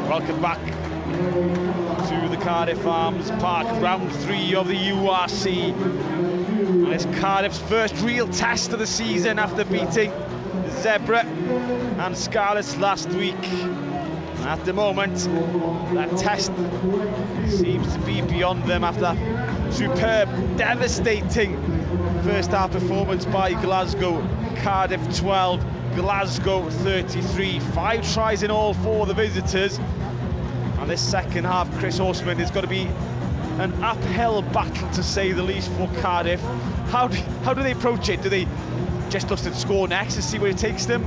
Welcome back to the Cardiff Arms Park, round 3 of the URC. And it's Cardiff's first real test of the season after beating Zebra and Scarlets last week. At the moment, that test seems to be beyond them after that superb, devastating first half performance by Glasgow. Cardiff 12, Glasgow 33. 5 tries in all for the visitors. And this second half, Chris Horseman, is going to be an uphill battle to say the least for Cardiff. How do they approach it? Do they just look to score next and see where it takes them?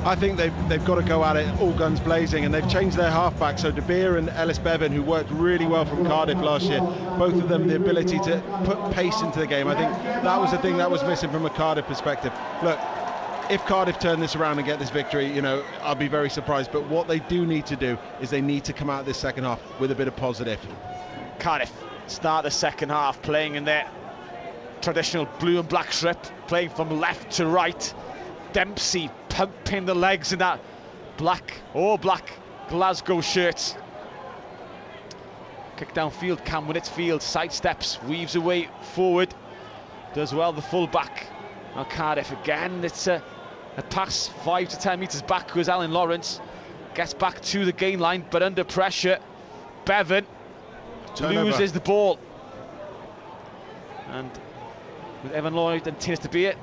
I think they've got to go at it all guns blazing, and they've changed their halfback. So De Beer and Ellis Bevan, who worked really well from Cardiff last year, both of them the ability to put pace into the game. I think that was the thing that was missing from a Cardiff perspective. Look, if Cardiff turn this around and get this victory, you know, I'll be very surprised. But what they do need to do is they need to come out this second half with a bit of positive. Cardiff start the second half playing in their traditional blue and black strip, playing from left to right. Dempsey pumping the legs in that black Glasgow shirt. Kick downfield, Cam Gwynedd field, sidesteps, weaves away forward, does well the full-back. Now Cardiff again, it's a pass 5 to 10 metres back was Alan Lawrence, gets back to the gain line but under pressure. Bevan loses the ball, and with Evan Lloyd and Tinnis De Beer,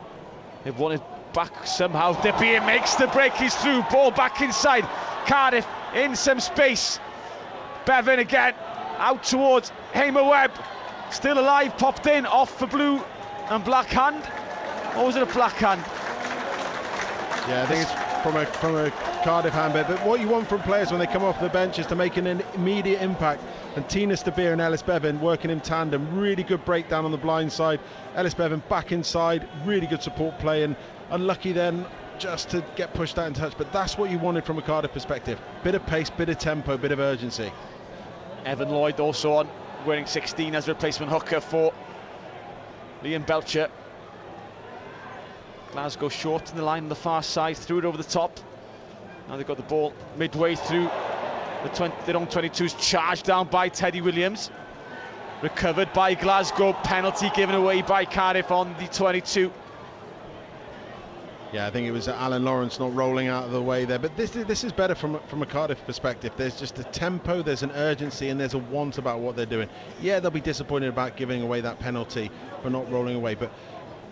they've won it back somehow. De Beer makes the break, he's through, ball back inside. Cardiff in some space. Bevan again, out towards Hamer Webb, still alive, popped in, off for blue and black hand. Or was it a black hand? Yeah, I think it's from a Cardiff hand, but what you want from players when they come off the bench is to make an immediate impact. And Tinnis De Beer and Ellis Bevan working in tandem, really good breakdown on the blind side. Ellis Bevan back inside, really good support play, and unlucky then just to get pushed out in touch. But that's what you wanted from a Cardiff perspective. Bit of pace, bit of tempo, bit of urgency. Evan Lloyd also on, wearing 16 as replacement hooker for Liam Belcher. Glasgow short in the line on the far side, threw it over the top. Now they've got the ball midway through their own 22s, charged down by Teddy Williams. Recovered by Glasgow, penalty given away by Cardiff on the 22. Yeah, I think it was Alan Lawrence not rolling out of the way there, but this is better from a Cardiff perspective. There's just a tempo, there's an urgency, and there's a want about what they're doing. Yeah, they'll be disappointed about giving away that penalty for not rolling away, but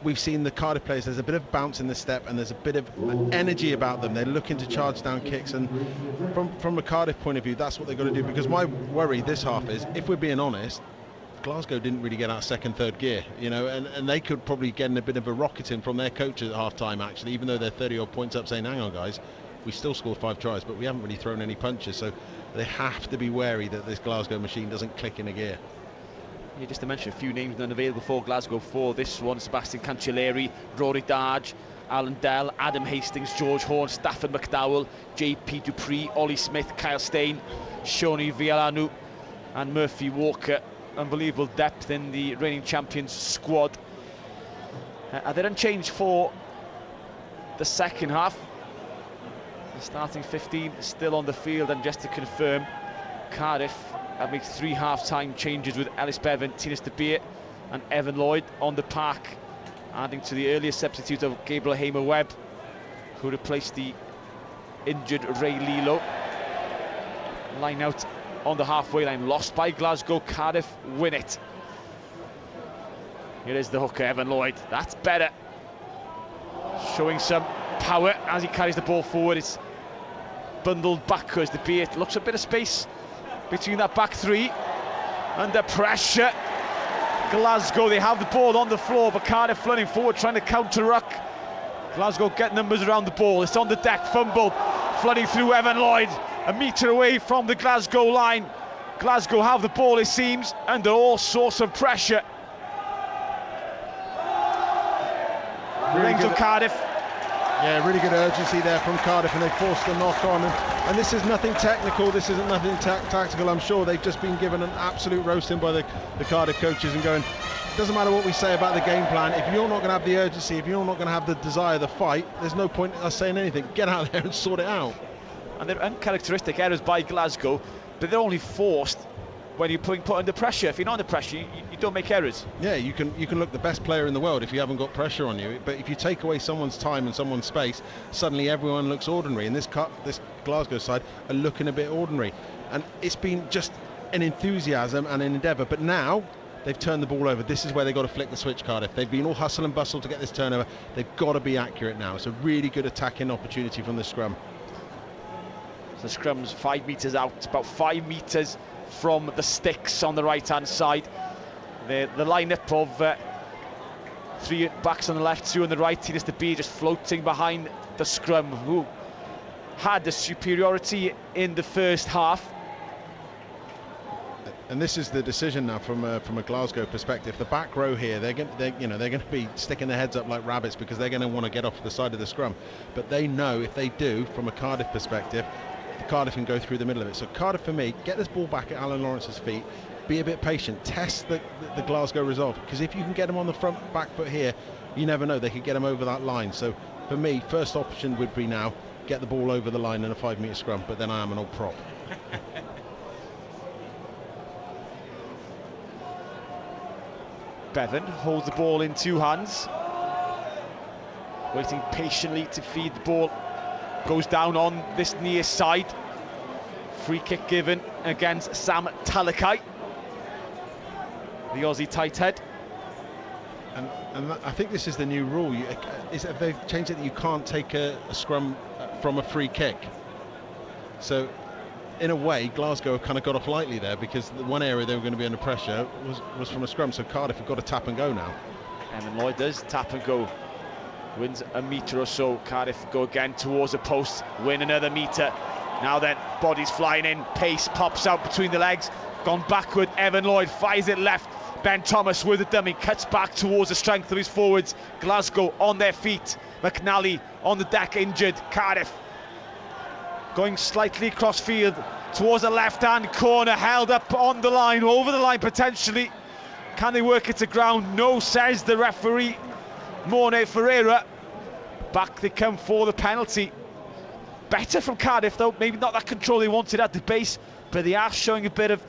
we've seen the Cardiff players, there's a bit of bounce in the step and there's a bit of energy about them. They're looking to charge down kicks, and from a Cardiff point of view, that's what they've got to do. Because my worry this half is, if we're being honest, Glasgow didn't really get out second, third gear, you know, and they could probably get in a bit of a rocketing from their coaches at half-time, actually, even though they're 30-odd points up, saying, hang on, guys, we still scored 5 tries, but we haven't really thrown any punches. So they have to be wary that this Glasgow machine doesn't click in a gear. Yeah, just to mention a few names unavailable for Glasgow for this one: Sebastian Cancelleri, Rory Darge, Alan Dell, Adam Hastings, George Horn, Stafford McDowell, JP Dupree, Ollie Smith, Kyle Stein, Shoni Vialanu and Murphy Walker. Unbelievable depth in the reigning champions squad. Are they unchanged for the second half? The starting 15 is still on the field, and just to confirm, Cardiff have made 3 half-time changes with Ellis Bevan, Tinnis De Beer and Evan Lloyd on the park, adding to the earlier substitute of Gabriel Hamer Webb, who replaced the injured Ray Lilo. Line out on the halfway line, lost by Glasgow. Cardiff win it. Here is the hooker, Evan Lloyd. That's better. Showing some power as he carries the ball forward. It's bundled backwards. De Beer looks a bit of space between that back three. Under pressure, Glasgow, they have the ball on the floor, but Cardiff running forward trying to counter-ruck. Glasgow get numbers around the ball. It's on the deck, fumble, flooding through Evan Lloyd, a metre away from the Glasgow line. Glasgow have the ball, it seems, under all sorts of pressure. Rings of Cardiff. Yeah, really good urgency there from Cardiff, and they forced the knock on. And this is nothing technical, this isn't nothing tactical. I'm sure they've just been given an absolute roasting by the Cardiff coaches and going, it doesn't matter what we say about the game plan, if you're not going to have the urgency, if you're not going to have the desire, the fight, there's no point in us saying anything. Get out there and sort it out. And they're uncharacteristic errors by Glasgow, but they're only forced when you're put under pressure. If you're not under pressure, you don't make errors. Yeah, you can look the best player in the world if you haven't got pressure on you. But if you take away someone's time and someone's space, suddenly everyone looks ordinary. And this Glasgow side are looking a bit ordinary. And it's been just an enthusiasm and an endeavour. But now they've turned the ball over. This is where they've got to flick the switch, Cardiff. They've been all hustle and bustle to get this turnover. They've got to be accurate now. It's a really good attacking opportunity from the scrum. So the scrum's 5 metres out, about 5 metres from the sticks on the right hand side. The lineup of 3 backs on the left, 2 on the right, seems to be just floating behind the scrum, who had the superiority in the first half. And this is the decision now from a Glasgow perspective. The back row here, they're going to be sticking their heads up like rabbits because they're going to want to get off the side of the scrum. But they know if they do, from a Cardiff perspective, Cardiff can go through the middle of it. So Cardiff, for me, get this ball back at Alan Lawrence's feet, be a bit patient, test the Glasgow resolve, because if you can get them on the back foot here, you never know, they could get them over that line. So for me, first option would be now get the ball over the line in a 5 metre scrum, but then I am an old prop. Bevan holds the ball in 2 hands, waiting patiently to feed the ball. Goes down on this near side. Free kick given against Sam Talakai, the Aussie tight head. And I think this is the new rule. They've changed it that you can't take a scrum from a free kick. So in a way, Glasgow have kind of got off lightly there, because the one area they were going to be under pressure was from a scrum. So Cardiff have got to tap and go now. Evan Lloyd does tap and go. Wins a metre or so. Cardiff go again towards the post, win another metre. Now then, bodies flying in, pace pops out between the legs, gone backward. Evan Lloyd fires it left. Ben Thomas with the dummy, cuts back towards the strength of his forwards. Glasgow on their feet. McNally on the deck, injured. Cardiff going slightly cross field towards the left hand corner, held up on the line, over the line potentially. Can they work it to ground? No, says the referee. Morne Ferreira. Back they come for the penalty. Better from Cardiff though, maybe not that control they wanted at the base, but they are showing a bit of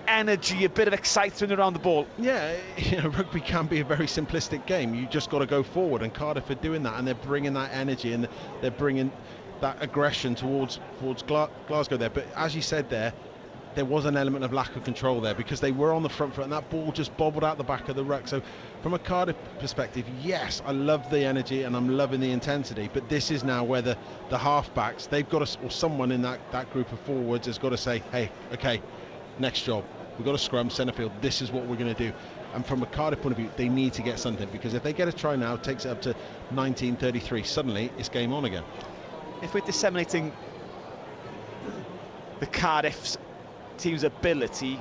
energy, a bit of excitement around the ball. Yeah, rugby can be a very simplistic game. You just got to go forward, and Cardiff are doing that, and they're bringing that energy and they're bringing that aggression towards Glasgow there. But as you said there was an element of lack of control there, because they were on the front foot and that ball just bobbled out the back of the ruck. So from a Cardiff perspective, yes, I love the energy and I'm loving the intensity, but this is now where the half-backs, they've got to, or someone in that group of forwards has got to say, hey, okay, next job, we've got a scrum, centre field, this is what we're going to do. And from a Cardiff point of view, they need to get something, because if they get a try now, it takes it up to 19:33, suddenly it's game on again. If we're disseminating the Cardiff's team's ability,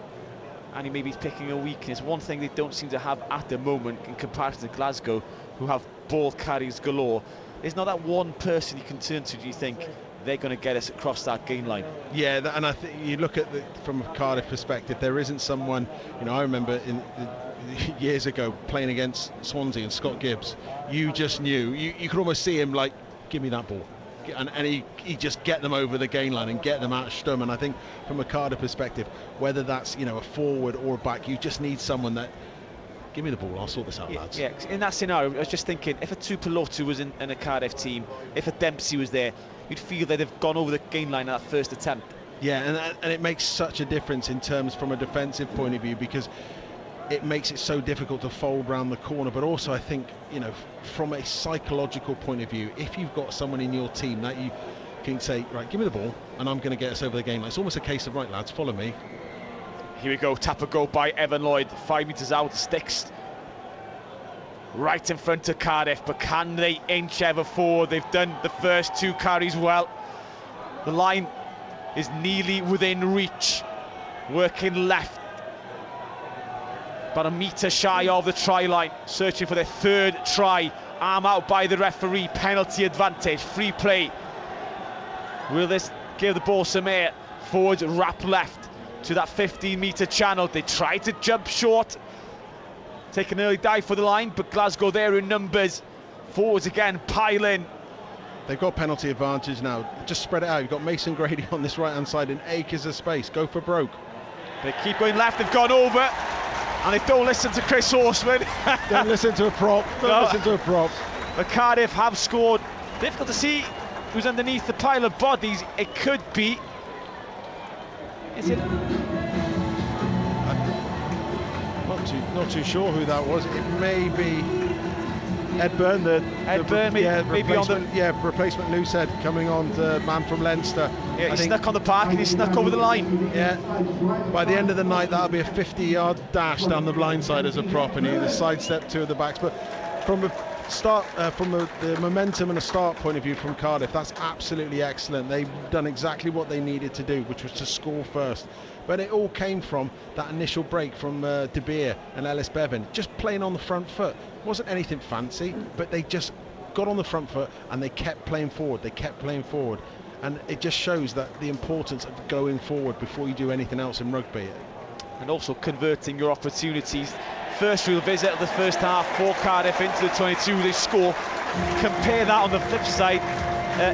and he maybe is picking a weakness, one thing they don't seem to have at the moment in comparison to Glasgow, who have ball carriers galore, there's not that one person you can turn to. Do you think they're going to get us across that gain line? Yeah, and I think you look at from a Cardiff perspective, there isn't someone, I remember years ago playing against Swansea and Scott Gibbs, you just knew, you could almost see him like, give me that ball. And he just get them over the gain line and get them out of Sturm. And I think from a Cardiff perspective, whether that's a forward or a back, you just need someone that, give me the ball, I'll sort this out, lads. Yeah, in that scenario, I was just thinking, if a Tupelotu was in a Cardiff team, if a Dempsey was there, you'd feel that they've gone over the gain line at that first attempt. Yeah, and it makes such a difference in terms from a defensive point of view, because it makes it so difficult to fold round the corner. But also I think, from a psychological point of view, if you've got someone in your team that you can say, right, give me the ball and I'm going to get us over the game line, it's almost a case of, right lads, follow me. Here we go, tap a go by Evan Lloyd, 5 metres out, sticks right in front of Cardiff, but can they inch ever forward? They've done the first 2 carries well. The line is nearly within reach, working left, about a metre shy of the try line, searching for their 3rd try. Arm out by the referee, penalty advantage, free play. Will this give the ball some air? Forwards wrap left to that 15-metre channel. They try to jump short, take an early dive for the line, but Glasgow there in numbers. Forwards again pile in. They've got penalty advantage now. Just spread it out. You've got Mason Grady on this right hand side and acres of space. Go for broke. They keep going left. They've gone over, and they don't listen to Chris Horseman. Don't listen to a prop. Don't listen to a prop. But Cardiff have scored. Difficult to see who's underneath the pile of bodies. It could be. Is it? Not too sure who that was. It may be Ed Byrne, maybe on the replacement loosehead coming on, the man from Leinster. Yeah, he snuck on the park and he snuck over the line. Yeah. By the end of the night, that'll be a 50-yard dash down the blind side as a prop, and he either sidestepped two of the backs. But from a start, the momentum and a start point of view from Cardiff, that's absolutely excellent. They've done exactly what they needed to do, which was to score first. But it all came from that initial break from De Beer and Ellis Bevan, just playing on the front foot. It wasn't anything fancy, but they just got on the front foot and they kept playing forward. They kept playing forward, and it just shows that the importance of going forward before you do anything else in rugby. And also converting your opportunities. First real visit of the first half for Cardiff into the 22. They score. Compare that on the flip side.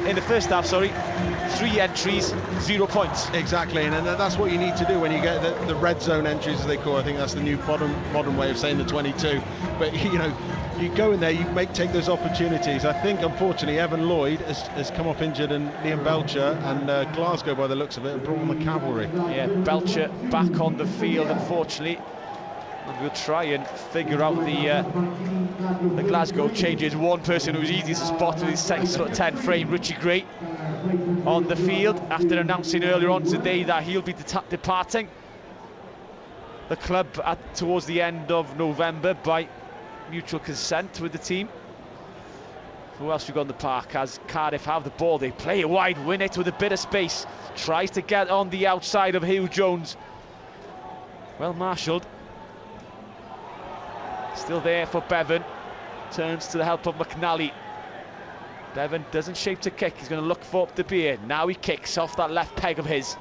In the first half, 3 entries, 0 points. Exactly, and that's what you need to do when you get the red zone entries, as they call it. I think that's the new modern way of saying the 22. But you go in there, you take those opportunities. I think, unfortunately, Evan Lloyd has come off injured, and Liam Belcher and Glasgow, by the looks of it, have brought on the cavalry. Yeah, Belcher back on the field, unfortunately. And we'll try and figure out the Glasgow changes. One person who was easy to spot with his second sort of 10 frame, Richie Gray, on the field after announcing earlier on today that he'll be departing the club towards the end of November by mutual consent with the team. Who else we got in the park? As Cardiff have the ball, they play it wide, win it with a bit of space, tries to get on the outside of Hugh Jones. Well marshalled. Still there for Bevan. Turns to the help of McNally. Bevan doesn't shape to kick. He's going to look for De Beer. Now he kicks off that left peg of his.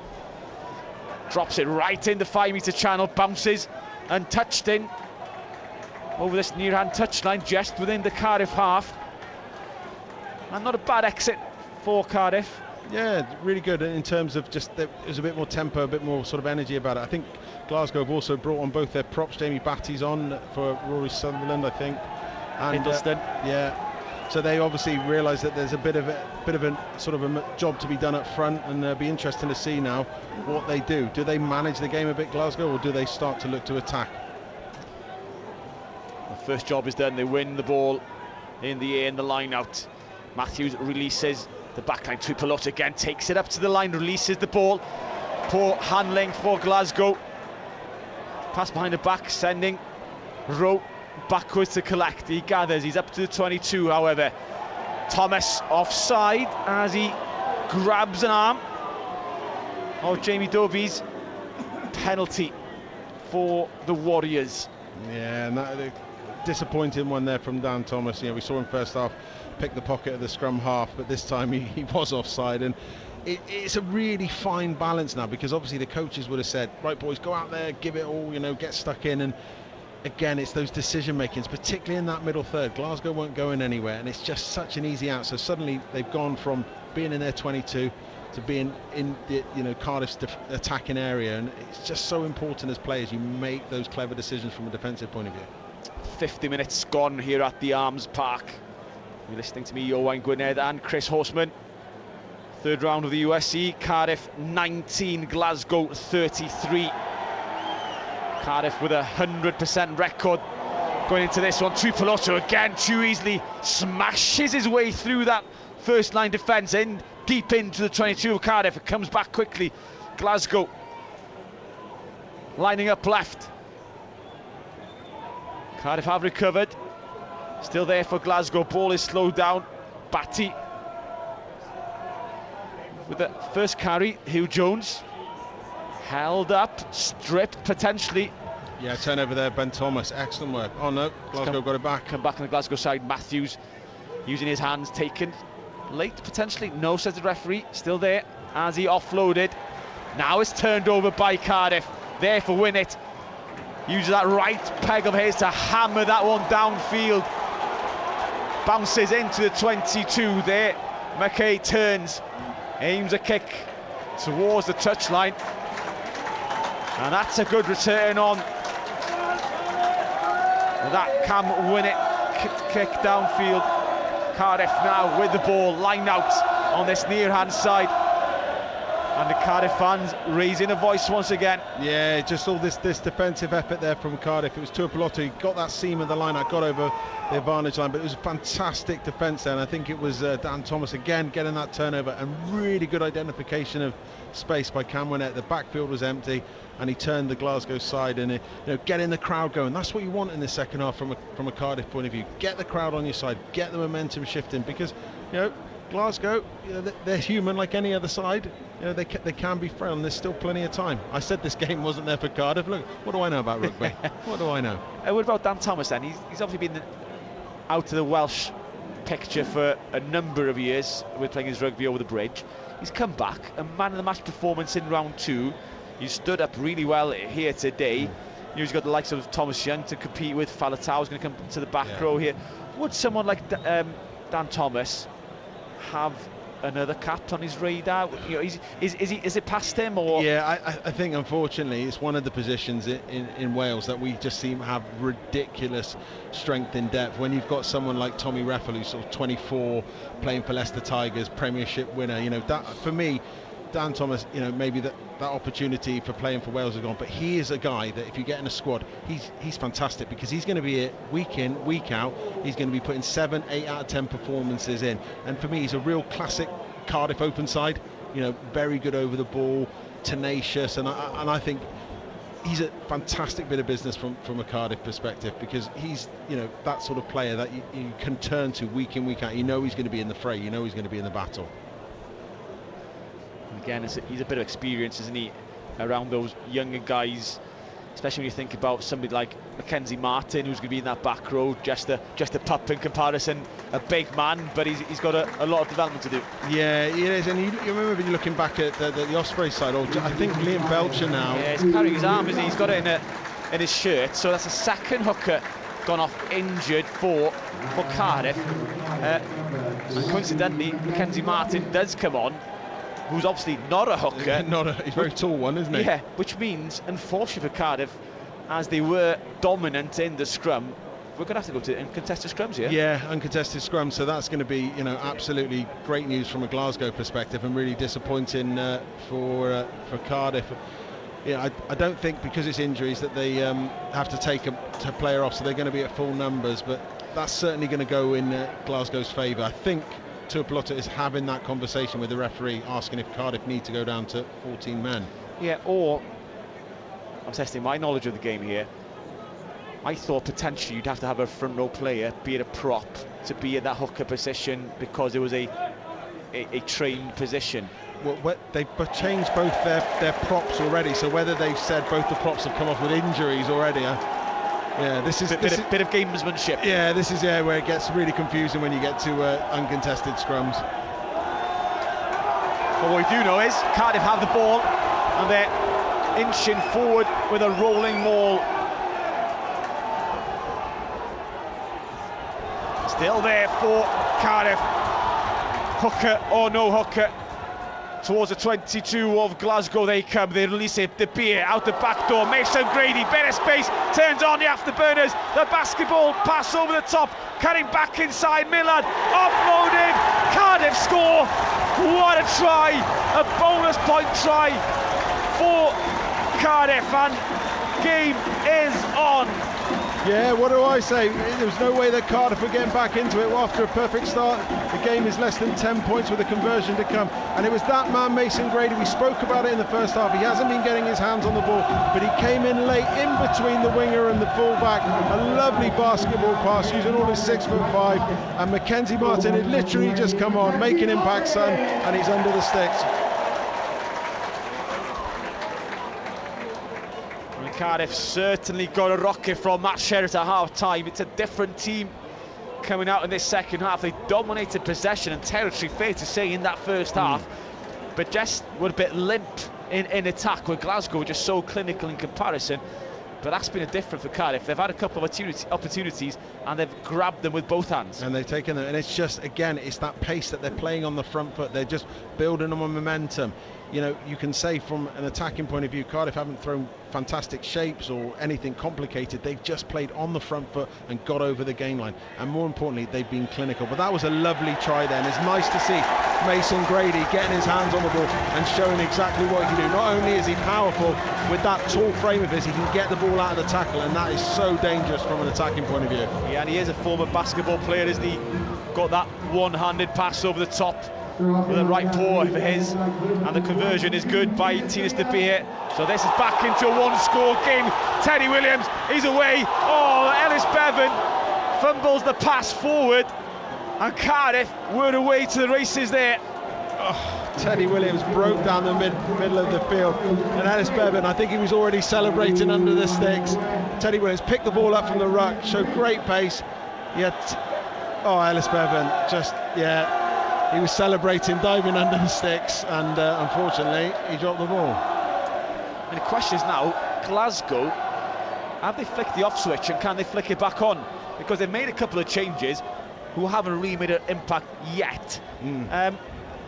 Drops it right in the 5-metre channel. Bounces and touched in over this near-hand touchline, just within the Cardiff half. And not a bad exit for Cardiff. Yeah, really good in terms of just there's a bit more tempo, a bit more sort of energy about it. I think Glasgow have also brought on both their props. Jamie Batty's on for Rory Sunderland, I think, and Hiddleston. So they obviously realise that there's a bit of a sort of a job to be done up front, and it'll be interesting to see now what they do. Do they manage the game a bit, Glasgow, or do they start to look to attack? The first job is done. They win the ball in the air in the line out. Matthews releases. The backline to Pelot again, takes it up to the line, releases the ball. Poor handling for Glasgow. Pass behind the back, sending Rowe backwards to collect. He gathers, he's up to the 22, however. Thomas offside as he grabs an arm of Jamie Doby's. Penalty for the Warriors. Yeah, and that disappointing one there from Dan Thomas. We saw him first half pick the pocket of the scrum half, but this time he was offside, and it's a really fine balance now, because obviously the coaches would have said, right boys, go out there, give it all, get stuck in, and again it's those decision makings, particularly in that middle third. Glasgow weren't going anywhere, and it's just such an easy out. So suddenly they've gone from being in their 22 to being in the Cardiff's attacking area, and it's just so important as players you make those clever decisions from a defensive point of view. 50 minutes gone here at the Arms Park. You're listening to me, Owain, Gwynedd and Chris Horseman. Third round of the URC. Cardiff 19, Glasgow 33. Cardiff with a 100% record going into this one. Tuipulotu again, too easily smashes his way through that first line defence in deep into the 22 of Cardiff. It comes back quickly. Glasgow lining up left. Cardiff have recovered. Still there for Glasgow. Ball is slowed down. Batty with the first carry. Hugh Jones held up, stripped potentially. Yeah, turnover there, Ben Thomas. Excellent work. Oh no, Glasgow got it back. Come back on the Glasgow side. Matthews using his hands, taken late potentially. No, says the referee. Still there as he offloaded. Now it's turned over by Cardiff. There for Gwynedd. Uses that right peg of his to hammer that one downfield. Bounces into the 22 there. McKay turns, aims a kick towards the touchline, and that's a good return on that Cam Gwynedd kick downfield. Cardiff now with the ball, line out on this near hand side, and the Cardiff fans raising a voice once again. Yeah, just all this defensive effort there from Cardiff. It was Tuipulotu, he got that seam of the line out, got over the advantage line, but it was a fantastic defence there, and I think it was Dan Thomas again getting that turnover, and really good identification of space by Cam Gwynedd. The backfield was empty, and he turned the Glasgow side, and getting the crowd going. That's what you want in the second half from a Cardiff point of view. Get the crowd on your side, get the momentum shifting, because Glasgow, they're human like any other side. They can be frail, and there's still plenty of time. I said this game wasn't there for Cardiff. Look, what do I know about rugby? What do I know? What about Dan Thomas then? He's obviously been out of the Welsh picture for a number of years with playing his rugby over the bridge. He's come back, a man of the match performance in round 2. He stood up really well here today. He's got the likes of Thomas Young to compete with. Faletau's going to come to the back row here. Would someone like Dan Thomas have another cap on his radar? Is it past him, or? Yeah, I think unfortunately it's one of the positions in Wales that we just seem to have ridiculous strength in depth. When you've got someone like Tommy Reffell, who's sort of 24, playing for Leicester Tigers, Premiership winner, that for me, Dan Thomas, maybe that opportunity for playing for Wales is gone, but he is a guy that if you get in a squad, he's fantastic, because he's going to be here week in, week out. He's going to be putting 7, 8 out of 10 performances in, and for me, he's a real classic Cardiff open side. Very good over the ball, tenacious, and I think he's a fantastic bit of business from a Cardiff perspective, because he's that sort of player that you can turn to week in, week out. He's going to be in the fray. He's going to be in the battle. Again, he's a bit of experience, isn't he, around those younger guys, especially when you think about somebody like Mackenzie Martin, who's going to be in that back row, just a pup in comparison, a big man, but he's got a lot of development to do. Yeah, it is, and you remember when you're looking back at the Osprey side, or I think Liam Belcher now. Yeah, he's carrying his arm, isn't he? He's got it in his shirt, so that's a second hooker gone off injured for Cardiff. And coincidentally, Mackenzie Martin does come on, who's obviously not a hooker. He's a very tall one, isn't he? Yeah, which means, unfortunately for Cardiff, as they were dominant in the scrum, we're going to have to go to uncontested scrums here. Yeah, uncontested scrums, so that's going to be, absolutely great news from a Glasgow perspective, and really disappointing for Cardiff. Yeah, I don't think, because it's injuries, that they have to take a player off, so they're going to be at full numbers, but that's certainly going to go in Glasgow's favour. I think Tuipulotu is having that conversation with the referee, asking if Cardiff need to go down to 14 men. Yeah, or I'm testing my knowledge of the game here. I thought potentially you'd have to have a front row player, be it a prop, to be in that hooker position, because it was a trained position. Well, they've changed both their props already, so whether they've said both the props have come off with injuries already. Yeah, this is a bit of gamesmanship. Yeah, this is where it gets really confusing when you get to uncontested scrums. But what we do know is Cardiff have the ball, and they're inching forward with a rolling maul. Still there for Cardiff. Hooker or no hooker. Towards the 22 of Glasgow they come. They release it. The beer out the back door. Mason Grady, better space, turns on the afterburners. The basketball pass over the top, cutting back inside. Millard offloaded. Cardiff score. What a try! A bonus point try for Cardiff, and game is on. Yeah, what do I say? There was no way that Cardiff were getting back into it after a perfect start. The game is less than 10 points with a conversion to come, and it was that man, Mason Grady. We spoke about it in the first half. He hasn't been getting his hands on the ball, but he came in late, in between the winger and the fullback. A lovely basketball pass using all his 6'5", and Mackenzie Martin had literally just come on, make an impact, son, and he's under the sticks. Cardiff certainly got a rocket from Matt Sherritt at half-time. It's a different team coming out in this second half. They dominated possession and territory, fair to say, in that first half, but just were a bit limp in attack, where Glasgow were just so clinical in comparison. But that's been a difference for Cardiff. They've had a couple of opportunities and they've grabbed them with both hands. And they've taken them, and it's just, again, it's that pace that they're playing on the front foot. They're just building on momentum. You know, you can say from an attacking point of view, Cardiff haven't thrown fantastic shapes or anything complicated. They've just played on the front foot and got over the gain line. And more importantly, they've been clinical. But that was a lovely try then. It's nice to see Mason Grady getting his hands on the ball and showing exactly what he can do. Not only is he powerful with that tall frame of his, he can get the ball out of the tackle, and that is so dangerous from an attacking point of view. Yeah, and he is a former basketball player, isn't he? Got that one-handed pass over the top with a right paw for his, and the conversion is good by Tinas de Beer. So this is back into a one-score game. Teddy Williams, he's away. Oh, Ellis Bevan fumbles the pass forward, and Cardiff were away to the races there. Oh, Teddy Williams broke down the middle of the field, and Ellis Bevan, I think he was already celebrating under the sticks. Teddy Williams picked the ball up from the ruck, showed great pace. Yet, Ellis Bevan just, he was celebrating, diving under the sticks, and unfortunately he dropped the ball. And the question is now, Glasgow, have they flicked the off switch, and can they flick it back on? Because they've made a couple of changes who haven't really made an impact yet.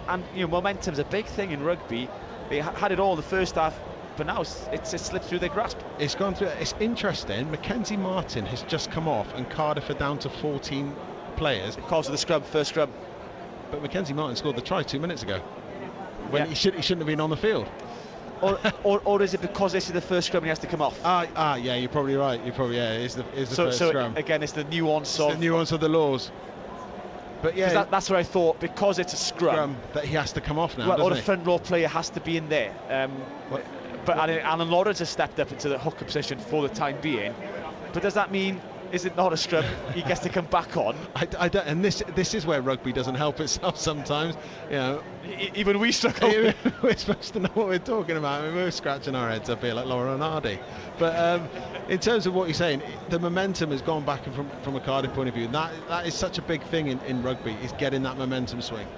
And you know, momentum's a big thing in rugby. They had it all in the first half, but now it's slipped through their grasp. It's gone through. It's interesting. Mackenzie Martin has just come off, and Cardiff are down to 14 players because of the scrum, first scrum. But Mackenzie Martin scored the try 2 minutes ago when he shouldn't have been on the field. Or is it because this is the first scrum and he has to come off? Yeah, you're probably right. It's the first scrum. Again, it's the nuance of the laws. But yeah, that's what I thought, because it's a scrum that he has to come off now. Or the front row player has to be in there. But Alan Lawrence has stepped up into the hooker position for the time being. But does that mean, is it not a scrum? He gets to come back on. I don't, and this is where rugby doesn't help itself sometimes. You know, even we struggle. We're supposed to know what we're talking about. I mean, we're scratching our heads up here like Laura and Hardy. But in terms of what you're saying, the momentum has gone back from a Cardiff point of view. That is such a big thing in rugby, is getting that momentum swing.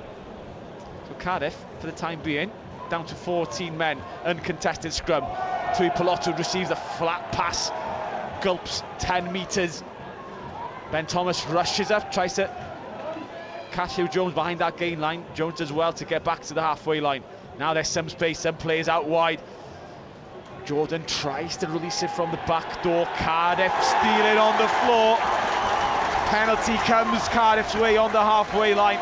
So Cardiff, for the time being, down to 14 men, uncontested scrum. Tui Pelotto receives a flat pass, gulps 10 metres. Ben Thomas rushes up, tries to catch Hugh Jones behind that gain line. Jones does well to get back to the halfway line. Now there's some space, some players out wide. Jordan tries to release it from the back door. Cardiff steal it on the floor. Penalty comes Cardiff's way on the halfway line.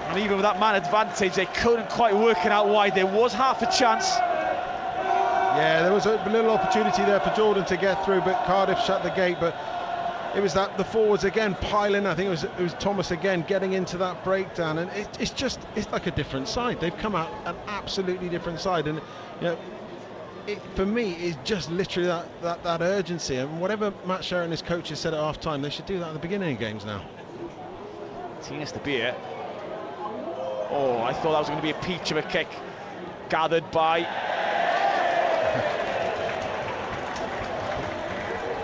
And even with that man advantage, they couldn't quite work it out wide. There was half a chance. Yeah, there was a little opportunity there for Jordan to get through, but Cardiff shut the gate. But it was the forwards again piling. I think it was Thomas again getting into that breakdown, and it's like a different side. They've come out an absolutely different side, and you know, for me, it's just literally that urgency. And whatever Matt Sherritt and his coaches said at half time, they should do that at the beginning of games now. Tinas de Beer. Oh, I thought that was going to be a peach of a kick. Gathered by...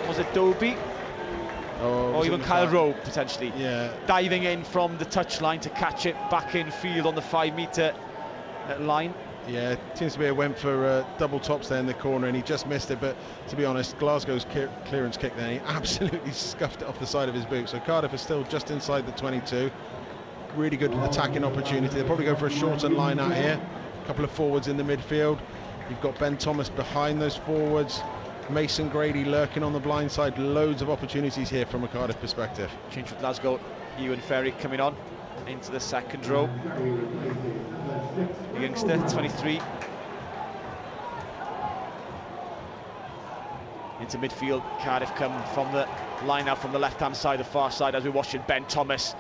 was it Dobie? Or even Kyle Rowe, potentially. Yeah. Diving in from the touchline to catch it back in field on the 5 metre line. Yeah, Tinas de Beer went for double tops there in the corner, and he just missed it. But to be honest, Glasgow's clearance kick there, he absolutely scuffed it off the side of his boot. So Cardiff is still just inside the 22. Really good attacking opportunity. They'll probably go for a shortened line out here. A couple of forwards in the midfield. You've got Ben Thomas behind those forwards. Mason Grady lurking on the blind side. Loads of opportunities here from a Cardiff perspective. Change for Glasgow. Ewan Ferry coming on into the second row. The youngster, 23. Into midfield. Cardiff come from the line out from the left-hand side, the far side, as we're watching Ben Thomas.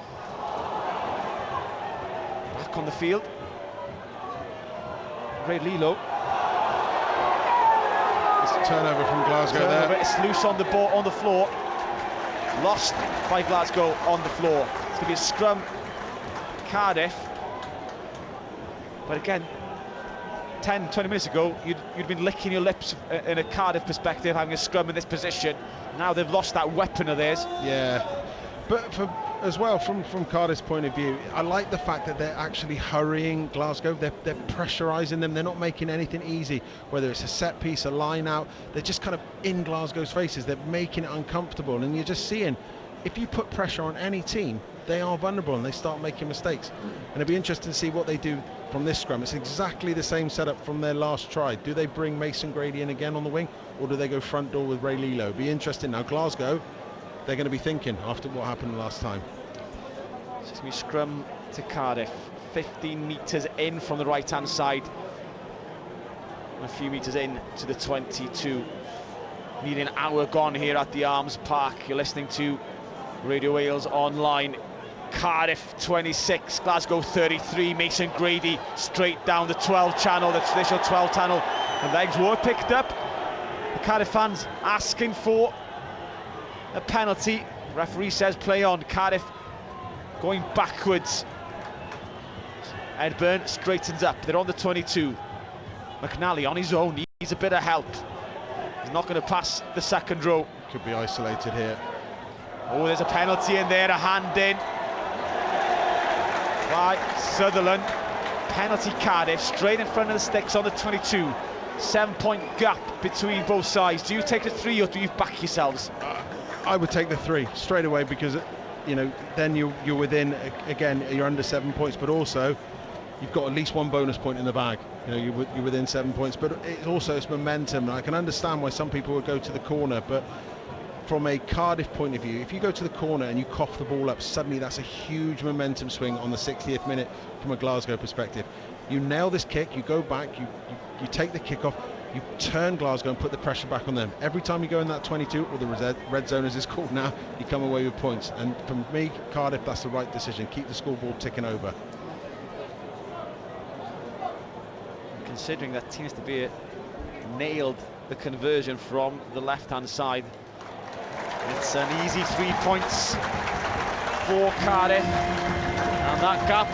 Back on the field. Ray Lilo. Turnover from Glasgow there. It's loose on the ball, on the floor. Lost by Glasgow on the floor. It's going to be a scrum. Cardiff. But again, 10, 20 minutes ago, you'd been licking your lips in a Cardiff perspective, having a scrum in this position. Now they've lost that weapon of theirs. Yeah. But for as well from Cardiff's point of view. I like the fact that they're actually hurrying Glasgow. They're pressurising them. They're not making anything easy, whether it's a set piece, a line out. They're just kind of in Glasgow's faces. They're making it uncomfortable, and you're just seeing, if you put pressure on any team, they are vulnerable and they start making mistakes. And it'll be interesting to see what they do from this scrum. It's exactly the same setup from their last try. Do they bring Mason Grady in again on the wing, or do they go front door with Ray Lilo? It'll be interesting. Now Glasgow, they're going to be thinking after what happened last time. So it's going to be scrum to Cardiff, 15 metres in from the right hand side, a few metres in to the 22. Nearly an hour gone here at the Arms Park. You're listening to Radio Wales Online. Cardiff 26, Glasgow 33. Mason Grady straight down the 12 channel, the traditional 12 channel. The legs were picked up. The Cardiff fans asking for a penalty. Referee says play on. Cardiff going backwards. Edburn straightens up. They're on the 22. McNally on his own needs a bit of help. He's not going to pass the second row. Could be isolated here. Oh, there's a penalty in there, a hand in by Sutherland. Penalty Cardiff, straight in front of the sticks on the 22. 7-point gap between both sides. Do you take the 3 or do you back yourselves? I would take the 3 straight away, because you know, then you're within, again, you're under 7 points, but also you've got at least one bonus point in the bag. You know, you're within 7 points, but it's momentum. And I can understand why some people would go to the corner, but from a Cardiff point of view, if you go to the corner and you cough the ball up, suddenly that's a huge momentum swing on the 60th minute from a Glasgow perspective. You nail this kick, you go back, you take the kick off, you turn Glasgow and put the pressure back on them. Every time you go in that 22, or the red zone as it's called now, you come away with points. And for me, Cardiff, that's the right decision. Keep the scoreboard ticking over. Considering that seems to be nailed the conversion from the left-hand side. It's an easy 3 points for Cardiff, and that gap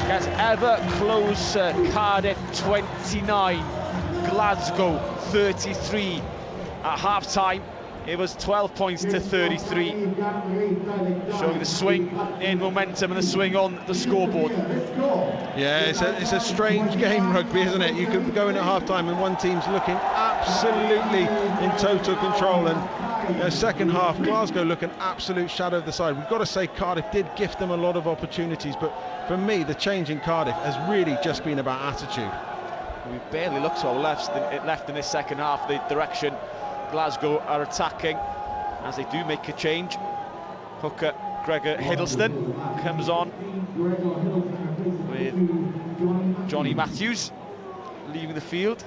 gets ever closer. Cardiff 29, Glasgow 33. At half-time, it was 12 points to 33, showing the swing in momentum and the swing on the scoreboard. Yeah, it's a strange game, rugby, isn't it? You could go in at half-time and one team's looking absolutely in total control, and second half, Glasgow look an absolute shadow of the side. We've got to say Cardiff did gift them a lot of opportunities, but for me, the change in Cardiff has really just been about attitude. We barely looked to our left in this second half, the direction Glasgow are attacking, as they do make a change. Hooker Gregor Hiddleston comes on with Johnny Matthews leaving the field.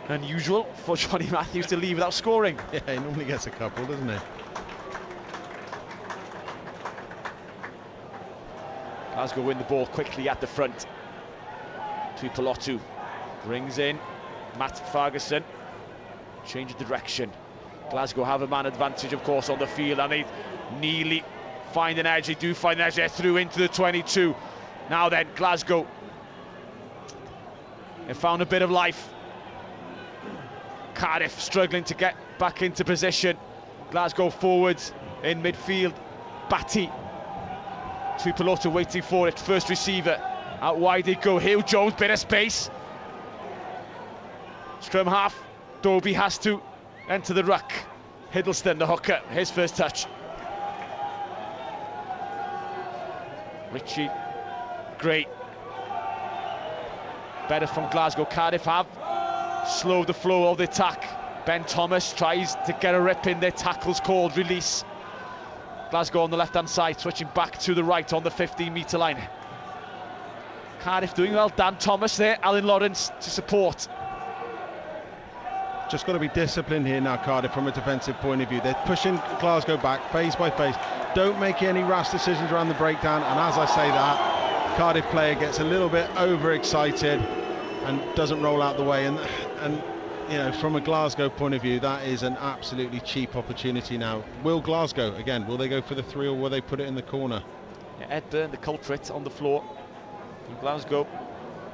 Unusual for Johnny Matthews to leave without scoring. Yeah, he normally gets a couple, doesn't he? Glasgow win the ball quickly at the front. Tuipulotu brings in Matt Ferguson. Change of direction. Glasgow have a man advantage, of course, on the field, and they nearly find an edge. They do find an edge. They're through into the 22. Now then, Glasgow have found a bit of life. Cardiff struggling to get back into position. Glasgow forwards in midfield. Batty. Tuipulotu waiting for it. First receiver. Out wide they go. Hugh Jones, bit of space. Scrum half. Dobie has to enter the ruck. Hiddleston, the hooker, his first touch. Richie, great. Better from Glasgow. Cardiff have slowed the flow of the attack. Ben Thomas tries to get a rip in. Their tackle's called, release. Glasgow on the left-hand side, switching back to the right on the 15-metre line. Cardiff doing well. Dan Thomas there, Alan Lawrence to support. Just got to be disciplined here now, Cardiff, from a defensive point of view. They're pushing Glasgow back phase by phase. Don't make any rash decisions around the breakdown. And as I say that, Cardiff player gets a little bit overexcited and doesn't roll out the way. And you know, from a Glasgow point of view, that is an absolutely cheap opportunity now. Will Glasgow, again, will they go for the 3 or will they put it in the corner? Yeah, Ed Byrne, the culprit, on the floor. And Glasgow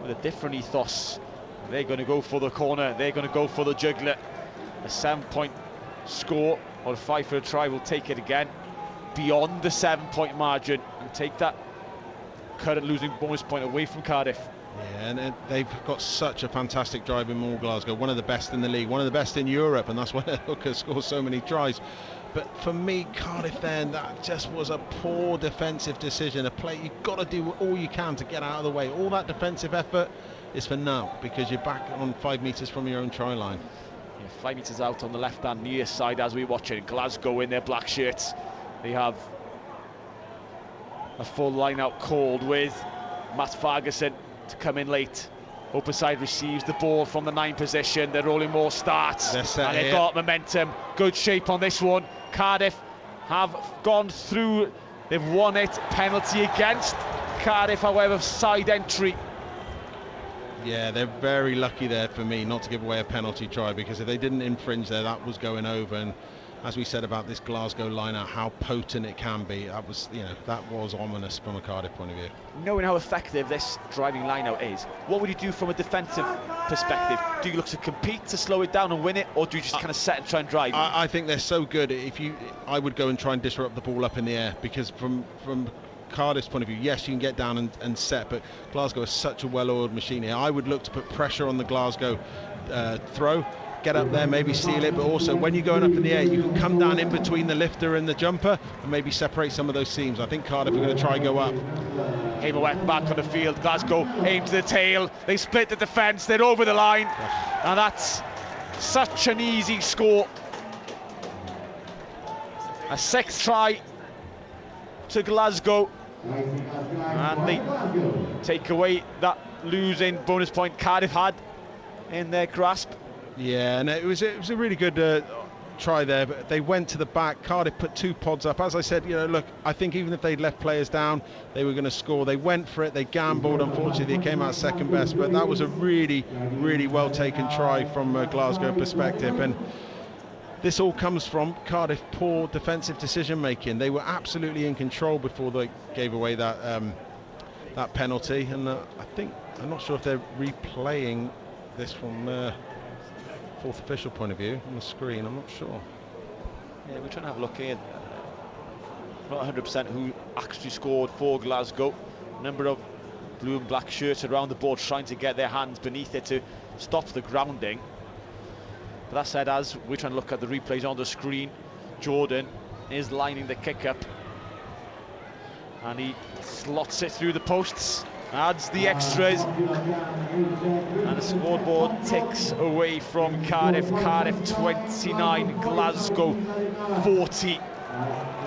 with a different ethos. They're going to go for the corner. They're going to go for the juggler. A 7-point score or a 5 for a try. We'll take it again. beyond the 7-point margin and take that current losing bonus point away from Cardiff. Yeah, and they've got such a fantastic drive in Moore Glasgow, one of the best in the league, one of the best in Europe, and that's why their hooker scores so many tries. But for me, Cardiff then, that just was a poor defensive decision. A play, you've got to do all you can to get out of the way. All that defensive effort is for now, because you're back on 5 metres from your own try line. Yeah, 5 metres out on the left-hand near side as we watch it. Glasgow in their black shirts. They have a full line-out called with Matt Ferguson to come in late. Open side receives the ball from the 9 position. They're rolling more starts, and they've got momentum. Good shape on this one. Cardiff have gone through. They've won it. Penalty against Cardiff, however, side entry. Yeah, they're very lucky there for me not to give away a penalty try, because if they didn't infringe there, that was going over. And as we said about this Glasgow line-out, how potent it can be, that was, that was ominous from a Cardiff point of view. Knowing how effective this driving line-out is, what would you do from a defensive perspective? Do you look to compete to slow it down and win it, or do you just kind of set and try and drive? I think they're so good. I would go and try and disrupt the ball up in the air, because from Cardiff's point of view, yes, you can get down and set, but Glasgow is such a well-oiled machine here. I would look to put pressure on the Glasgow throw, get up there, maybe steal it, but also when you're going up in the air, you can come down in between the lifter and the jumper and maybe separate some of those seams. I think Cardiff are going to try and go up. Hamerwet back on the field. Glasgow aim to the tail. They split the defence. They're over the line, and that's such an easy score. A 6th try to Glasgow, and they take away that losing bonus point Cardiff had in their grasp. Yeah, and it was a really good try there, but they went to the back. Cardiff put 2 pods up. As I said, look, I think even if they'd left players down, they were going to score. They went for it, they gambled. Unfortunately, they came out second best, but that was a really, really well taken try from a Glasgow perspective. And this all comes from Cardiff poor defensive decision making. They were absolutely in control before they gave away that penalty, and I'm not sure if they're replaying this from fourth official point of view on the screen. I'm not sure. Yeah, we're trying to have a look here. Not 100% who actually scored for Glasgow. A number of blue and black shirts around the board trying to get their hands beneath it to stop the grounding. But that said, as we're trying to look at the replays on the screen, Jordan is lining the kick up, and he slots it through the posts, adds the extras, and the scoreboard ticks away from Cardiff. Cardiff 29, Glasgow 40.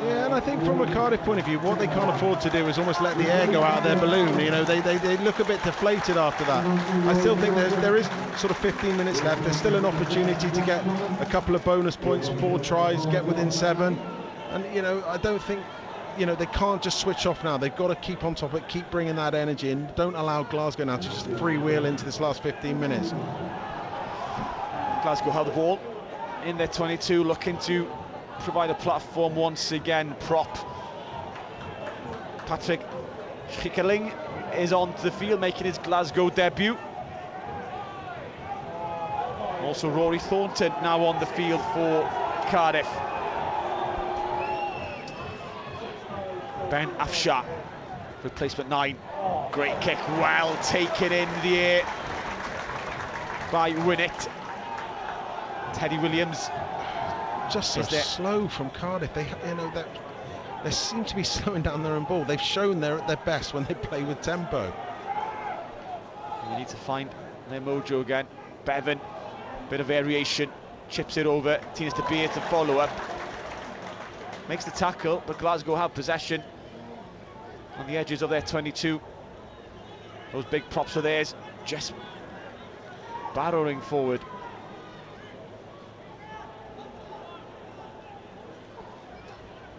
Yeah, and I think from a Cardiff point of view, what they can't afford to do is almost let the air go out of their balloon. They look a bit deflated after that. I still think there is sort of 15 minutes left. There's still an opportunity to get a couple of bonus points, 4 tries, get within 7. And I don't think they can't just switch off now. They've got to keep on top of it, keep bringing that energy, and don't allow Glasgow now to just freewheel into this last 15 minutes. Glasgow have the ball in their 22, looking to provide a platform once again. Prop Patrick Schikkeling is onto the field, making his Glasgow debut. Also Rory Thornton now on the field for Cardiff. Ben Afshar, replacement 9. Great kick, well taken in the air by Gwynedd. Teddy Williams. Just so slow from Cardiff. They seem to be slowing down their own ball. They've shown they're at their best when they play with tempo. You need to find their mojo again. Bevan, bit of variation, chips it over. Tinas De Beer to follow up. Makes the tackle, but Glasgow have possession on the edges of their 22. Those big props are theirs, just barrowing forward.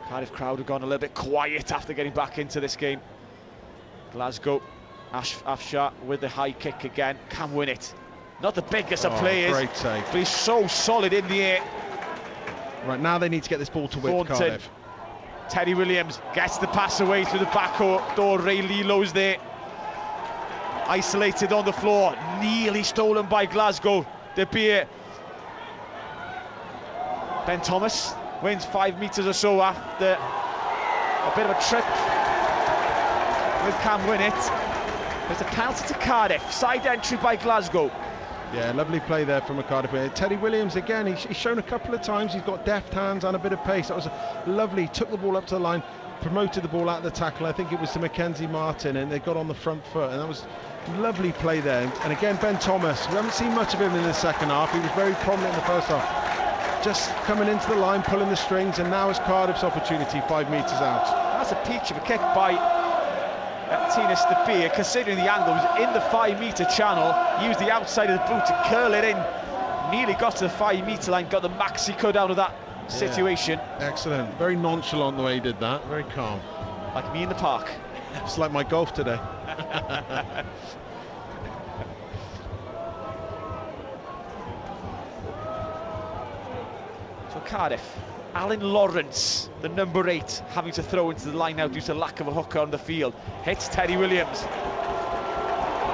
Cardiff crowd have gone a little bit quiet after getting back into this game. Glasgow, Afshar with the high kick again, can win it. Not the biggest of players, great save. But he's so solid in the air. Right, now they need to get this ball to width, Cardiff. Teddy Williams gets the pass away through the back door. Ray Lilo's there, isolated on the floor, nearly stolen by Glasgow. De Beer. Ben Thomas wins 5 metres or so after A bit of a trip with Gwynedd. There's a penalty to Cardiff. Side entry by Glasgow. Yeah, lovely play there from a Cardiff player. Teddy Williams again, he's shown a couple of times he's got deft hands and a bit of pace. That was lovely. Took the ball up to the line, promoted the ball out of the tackle. I think it was to Mackenzie Martin, and they got on the front foot, and that was lovely play there. And again, Ben Thomas, we haven't seen much of him in the second half. He was very prominent in the first half. Just coming into the line, pulling the strings, and now is Cardiff's opportunity, 5 metres out. That's a peach of a kick by Tina Stapir, considering the angle. Was in the 5 metre channel, used the outside of the boot to curl it in, nearly got to the 5 metre line, got the max he could out of that situation. Excellent, very nonchalant the way he did that, very calm. Like me in the park. It's like my golf today. So Cardiff, Alan Lawrence, the number 8, having to throw into the line now due to lack of a hooker on the field. Hits Teddy Williams.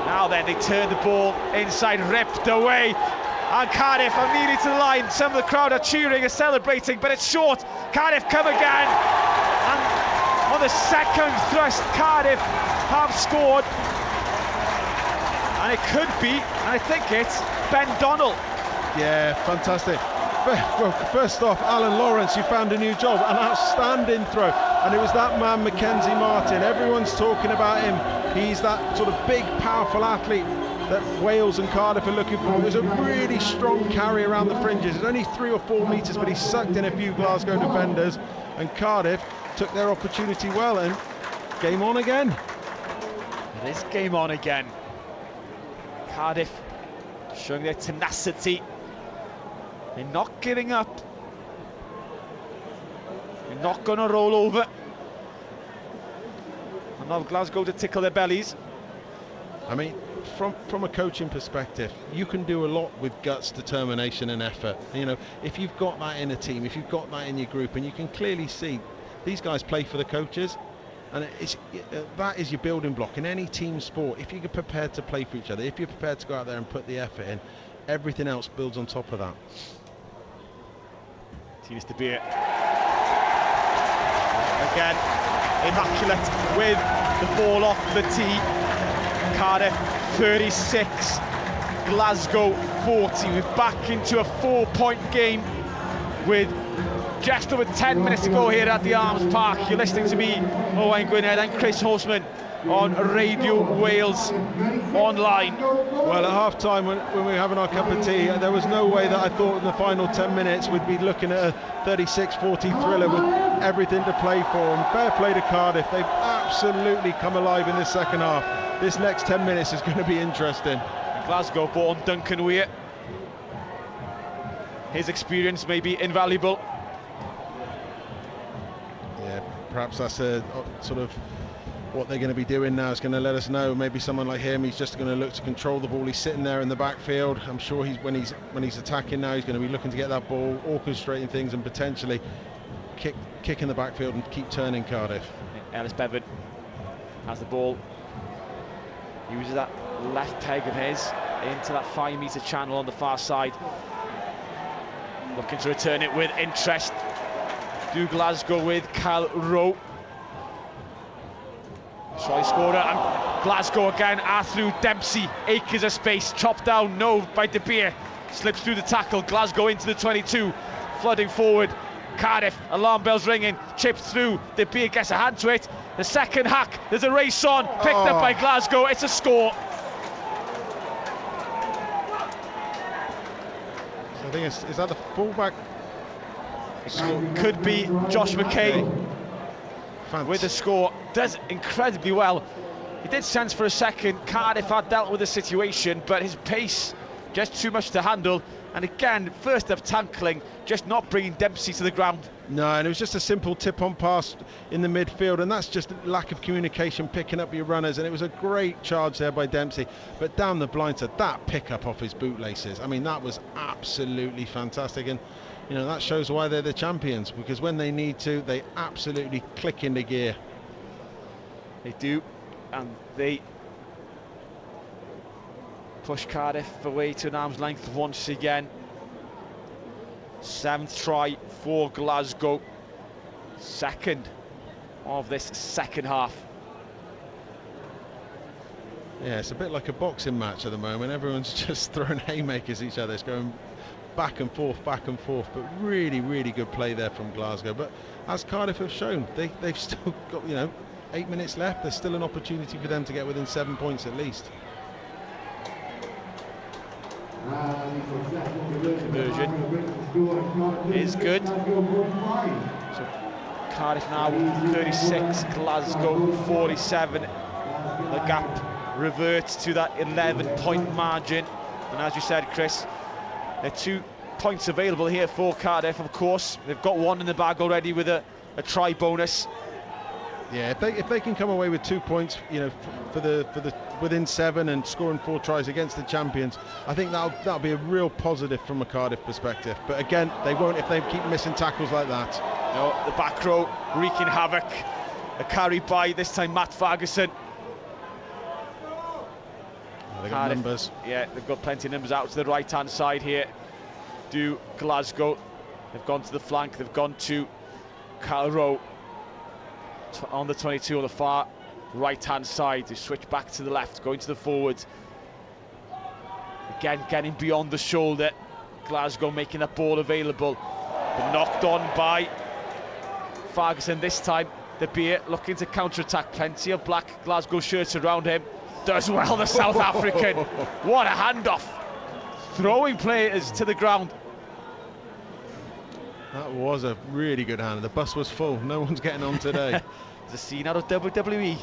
Now then, they turn the ball inside, ripped away. And Cardiff are nearly to the line. Some of the crowd are cheering and celebrating, but it's short. Cardiff come again. And on the second thrust, Cardiff have scored. And it could be, and I think it's Ben Donnell. Yeah, fantastic. Well, first off, Alan Lawrence, you found a new job, an outstanding throw, and it was that man Mackenzie Martin. Everyone's talking about him. He's that sort of big, powerful athlete that Wales and Cardiff are looking for. It was a really strong carry around the fringes. It's only 3 or 4 metres, but he sucked in a few Glasgow defenders, and Cardiff took their opportunity well, and game on again. It is game on again. Cardiff showing their tenacity. They're not giving up. They're not going to roll over. And now Glasgow to tickle their bellies. I mean, from a coaching perspective, you can do a lot with guts, determination and effort. You know, if you've got that in a team, if you've got that in your group, and you can clearly see these guys play for the coaches, and that is your building block in any team sport. If you're prepared to play for each other, if you're prepared to go out there and put the effort in, everything else builds on top of that. Tina Stapir again, immaculate with the ball off the tee. Cardiff 36, Glasgow 40. We're back into a 4-point game with just over 10 minutes to go here at the Arms Park. You're listening to me, Owain Gwynedd, and Chris Horseman on Radio Wales Online. Well, at half time when we were having our cup of tea, there was no way that I thought in the final 10 minutes we'd be looking at a 36-40 thriller with everything to play for. And fair play to Cardiff, they've absolutely come alive in this second half. This next 10 minutes is going to be interesting. Glasgow born Duncan Weir. His experience may be invaluable. Yeah, perhaps that's a sort of what they're going to be doing now. Is going to let us know. Maybe someone like him, he's just going to look to control the ball. He's sitting there in the backfield. I'm sure when he's attacking now, he's going to be looking to get that ball, orchestrating things, and potentially kick in the backfield and keep turning Cardiff. Ellis Bevan has the ball. Uses that left peg of his into that 5 metre channel on the far side. Looking to return it with interest. Do Glasgow with Cal Rowe. Try scorer, and Glasgow again are through Dempsey. Acres of space, chopped down, no by De Beer. Slips through the tackle, Glasgow into the 22, flooding forward. Cardiff, alarm bells ringing, chipped through, De Beer gets a hand to it. The second hack, there's a race on, picked up by Glasgow, it's a score. So I think is that the fullback? Could be Josh McKay with the score. Does incredibly well. He did sense for a second Cardiff had dealt with the situation, but his pace just too much to handle. And again, first up tackling, just not bringing Dempsey to the ground. No, and it was just a simple tip-on pass in the midfield, and that's just lack of communication, picking up your runners, and it was a great charge there by Dempsey. But down the blind side, that pick-up off his bootlaces, I mean, that was absolutely fantastic. And you know, that shows why they're the champions, because when they need to, they absolutely click into gear. They do, and they push Cardiff away to an arm's length once again. 7th try for Glasgow, second of this second half. Yeah, it's a bit like a boxing match at the moment. Everyone's just throwing haymakers at each other. It's going back and forth, but really, really good play there from Glasgow. But as Cardiff have shown, they've still got, 8 minutes left. There's still an opportunity for them to get within 7 points at least. Conversion is good. So Cardiff now 36, Glasgow 47. The gap reverts to that 11-point margin. And as you said, Chris, there are 2 points available here for Cardiff. Of course, they've got one in the bag already with a try bonus. Yeah, if they can come away with 2 points, for the within 7 and scoring 4 tries against the champions, I think that'll be a real positive from a Cardiff perspective. But again, they won't if they keep missing tackles like that. No, the back row wreaking havoc. A carry by this time Matt Ferguson. They've got numbers. Yeah, they've got plenty of numbers out to the right-hand side here. Do Glasgow. They've gone to the flank. They've gone to Carl Rowe on the 22 on the far right-hand side. They switch back to the left, going to the forward. Again, getting beyond the shoulder. Glasgow making that ball available. But knocked on by Ferguson this time. De Beer looking to counter-attack. Plenty of black Glasgow shirts around him. Does well, the South African. What a handoff. Throwing players to the ground. That was a really good hand. The bus was full. No one's getting on today. It's a scene out of WWE.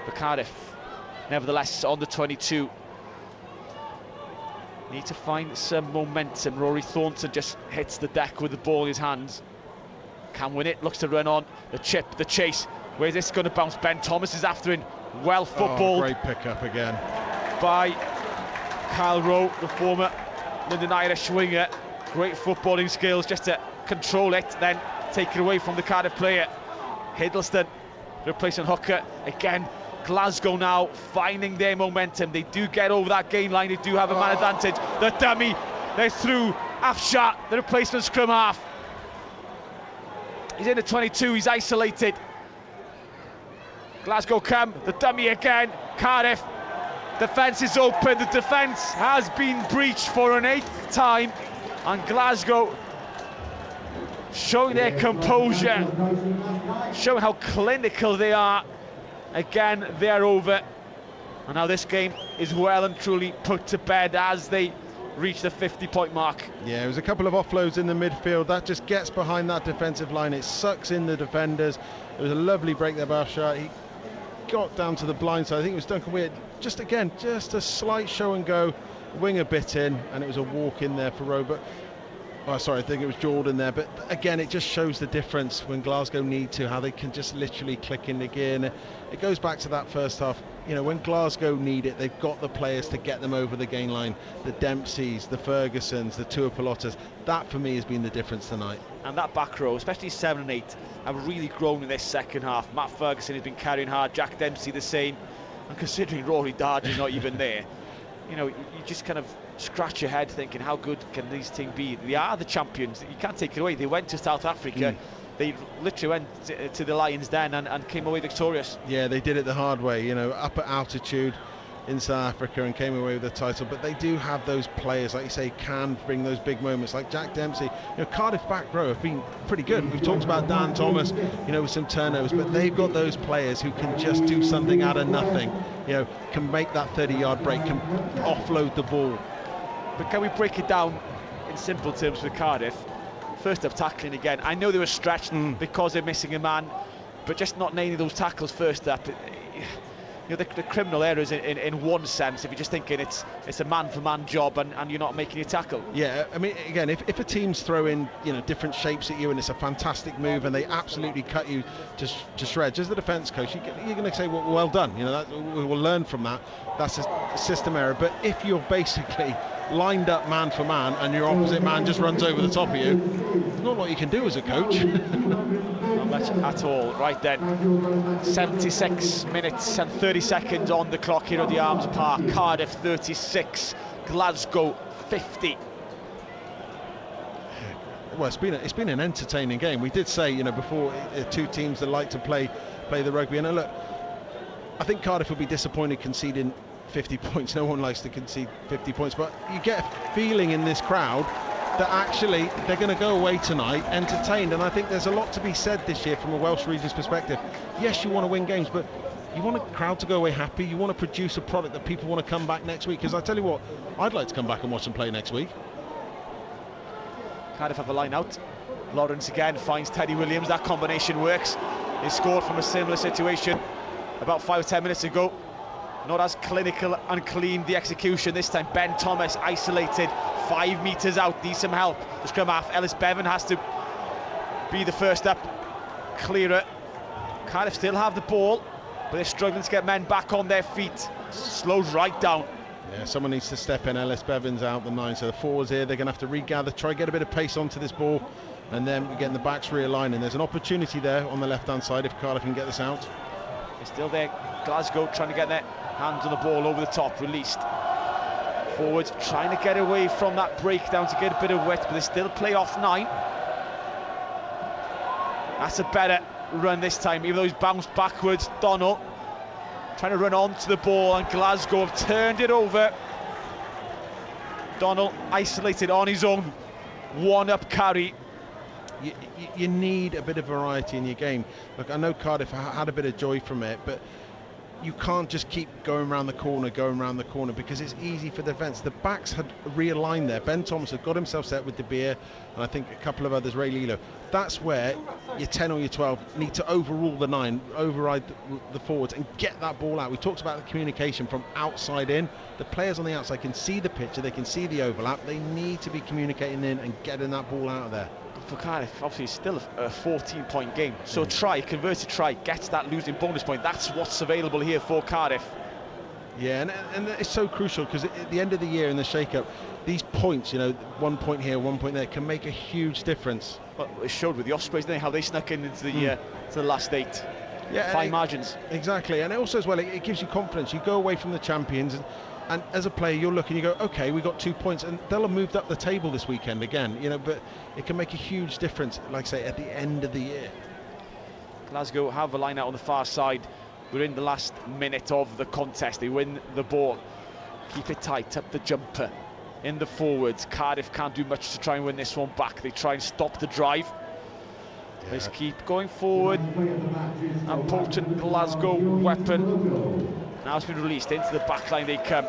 But Cardiff, nevertheless, on the 22. Need to find some momentum. Rory Thornton just hits the deck with the ball in his hands. Can win it, looks to run on. The chip, the chase. Where's this going to bounce? Ben Thomas is after him. Well footballed. Great pick-up again. By Carl Rowe, the former London Irish winger. Great footballing skills just to control it, then take it away from the Cardiff player. Hiddleston replacing Hooker. Again, Glasgow now finding their momentum. They do get over that gain line. They do have a man advantage. The dummy, they're through. Afshar, the replacement scrum half. He's in the 22, he's isolated. Glasgow come, the dummy again. Cardiff, defence is open. The defence has been breached for an 8th time. And Glasgow showing their composure, showing how clinical they are. Again, they're over. And now this game is well and truly put to bed as they reach the 50-point mark. Yeah, it was a couple of offloads in the midfield. That just gets behind that defensive line. It sucks in the defenders. It was a lovely break there by Afshar. He got down to the blind side. I think it was Duncan Weir. Just a slight show and go. Winger bit in, and it was a walk in there for Rowe. I think it was Jordan there. But again, it just shows the difference when Glasgow need to, how they can just literally click into gear. And it goes back to that first half. When Glasgow need it, they've got the players to get them over the gain line. The Dempseys, the Fergusons, the Tuipulotas. That for me has been the difference tonight. And that back row, especially 7 and 8, have really grown in this second half. Matt Ferguson has been carrying hard. Jack Dempsey the same. And considering Rory Darge is not even there, you just kind of scratch your head thinking, how good can these teams be? They are the champions. You can't take it away. They went to South Africa. They literally went to the Lions Den and came away victorious. Yeah, they did it the hard way, up at altitude in South Africa and came away with the title. But they do have those players, like you say, can bring those big moments, like Jack Dempsey. Cardiff back row have been pretty good. We've talked about Dan Thomas, with some turnovers, but they've got those players who can just do something out of nothing. Can make that 30-yard break, can offload the ball. But can we break it down in simple terms for Cardiff? First up, tackling again. I know they were stretched because they're missing a man, but just not nailing those tackles first up. The criminal errors in one sense, if you're just thinking it's a man-for-man job and you're not making a tackle. Yeah, I mean, again, if a team's throwing different shapes at you and it's a fantastic move and they absolutely cut you to shreds, as the defence coach, you're going to say, well done. We will learn from that. That's a system error. But if you're basically lined up man for man and your opposite man just runs over the top of you, there's not a lot you can do as a coach. Not much at all. Right then, 76 minutes and 30 seconds on the clock here at the Arms Park. Cardiff 36, Glasgow 50. well, it's been an entertaining game. We did say, before, two teams that like to play the rugby, and look, I think Cardiff will be disappointed conceding 50 points. No one likes to concede 50 points, but you get a feeling in this crowd that actually they're going to go away tonight entertained, and I think there's a lot to be said this year from a Welsh region's perspective. Yes, you want to win games, but you want a crowd to go away happy. You want to produce a product that people want to come back next week, because I tell you what, I'd like to come back and watch them play next week. Cardiff have a line out. Lawrence again finds Teddy Williams. That combination works. He scored from a similar situation about 5 or 10 minutes ago. Not as clinical and clean the execution this time. Ben Thomas isolated 5 metres out, needs some help. The scrum half, Ellis Bevan, has to be the first up clearer. Cardiff still have the ball, but they're struggling to get men back on their feet. Slows right down. Yeah, someone needs to step in. Ellis Bevan's out the 9, so the forwards here, they're going to have to regather, try get a bit of pace onto this ball, and then we're getting the backs realigning. There's an opportunity there on the left hand side if Cardiff can get this out. They're still there. Glasgow trying to get their hands on the ball over the top, released. Forwards trying to get away from that breakdown to get a bit of width, but they still play off 9. That's a better run this time, even though he's bounced backwards. Donald trying to run onto the ball, and Glasgow have turned it over. Donald isolated on his own, 1-up carry. You need a bit of variety in your game. Look, I know Cardiff had a bit of joy from it, but you can't just keep going around the corner, because it's easy for the defence. The backs had realigned there. Ben Thomas had got himself set with De Beer, and I think a couple of others, Ray Lilo. That's where your 10 or your 12 need to overrule the 9, override the forwards and get that ball out. We talked about the communication from outside in. The players on the outside can see the picture, they can see the overlap. They need to be communicating in and getting that ball out of there. For Cardiff, obviously it's still a 14-point game, so converted try gets that losing bonus point. That's what's available here for Cardiff. Yeah, and it's so crucial, because at the end of the year in the shake-up, these points, 1 point here, 1 point there, can make a huge difference. Well, it showed with the Ospreys, didn't they, how they snuck into the to the last 8. Yeah, fine margins. Exactly, and also as well, it gives you confidence. You go away from the champions, and as a player, you're looking, you go, okay, we got 2 points, and they'll have moved up the table this weekend again, but it can make a huge difference, like I say, at the end of the year. Glasgow have a line out on the far side. We're in the last minute of the contest. They win the ball, keep it tight, up the jumper in the forwards. Cardiff can't do much to try and win this one back. They try and stop the drive. Yeah. Let's keep going forward. An potent Glasgow weapon. Now it's been released, into the back line they come.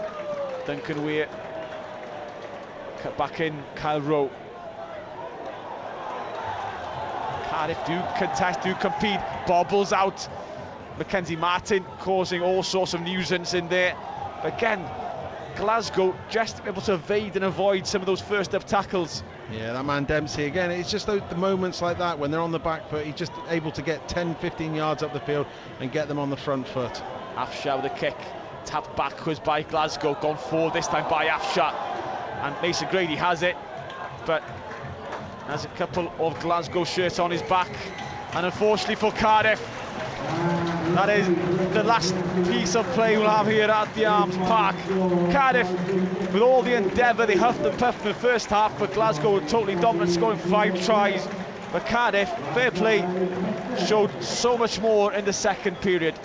Duncan Weir cut back in, Kyle Rowe. Cardiff do contest, do compete, bobbles out. Mackenzie Martin causing all sorts of nuisance in there. But again, Glasgow just able to evade and avoid some of those first up tackles. Yeah, that man Dempsey again, it's just the moments like that when they're on the back foot, he's just able to get 10-15 yards up the field and get them on the front foot. Afshar with a kick, tapped backwards by Glasgow, gone forward this time by Afshar, and Mason Grady has it, but has a couple of Glasgow shirts on his back, and unfortunately for Cardiff, that is the last piece of play we'll have here at the Arms Park. Cardiff, with all the endeavour, they huffed and puffed in the first half, but Glasgow were totally dominant, scoring 5 tries. But Cardiff, fair play, showed so much more in the second period.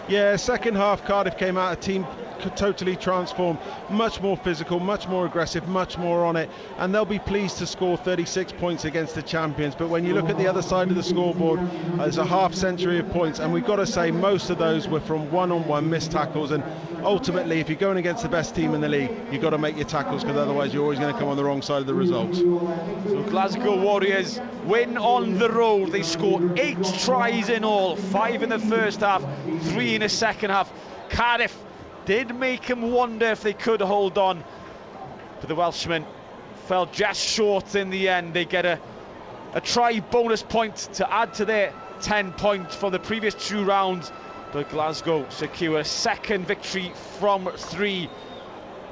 Yeah, second half, Cardiff came out a team totally transformed, much more physical, much more aggressive, much more on it, and they'll be pleased to score 36 points against the champions. But when you look at the other side of the scoreboard, there's a half century of points, and we've got to say most of those were from one-on-one missed tackles, and ultimately if you're going against the best team in the league, you've got to make your tackles, because otherwise you're always going to come on the wrong side of the results. So Glasgow Warriors win on the road. They score 8 tries in all, 5 in the first half, 3 in the second half. Cardiff did make him wonder if they could hold on, but the Welshmen fell just short in the end. They get a try bonus point to add to their 10 points from the previous 2 rounds, but Glasgow secure a second victory from 3.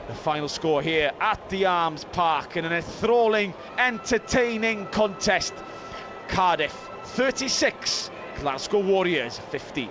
The final score here at the Arms Park in an enthralling, entertaining contest. Cardiff 36, Glasgow Warriors 50.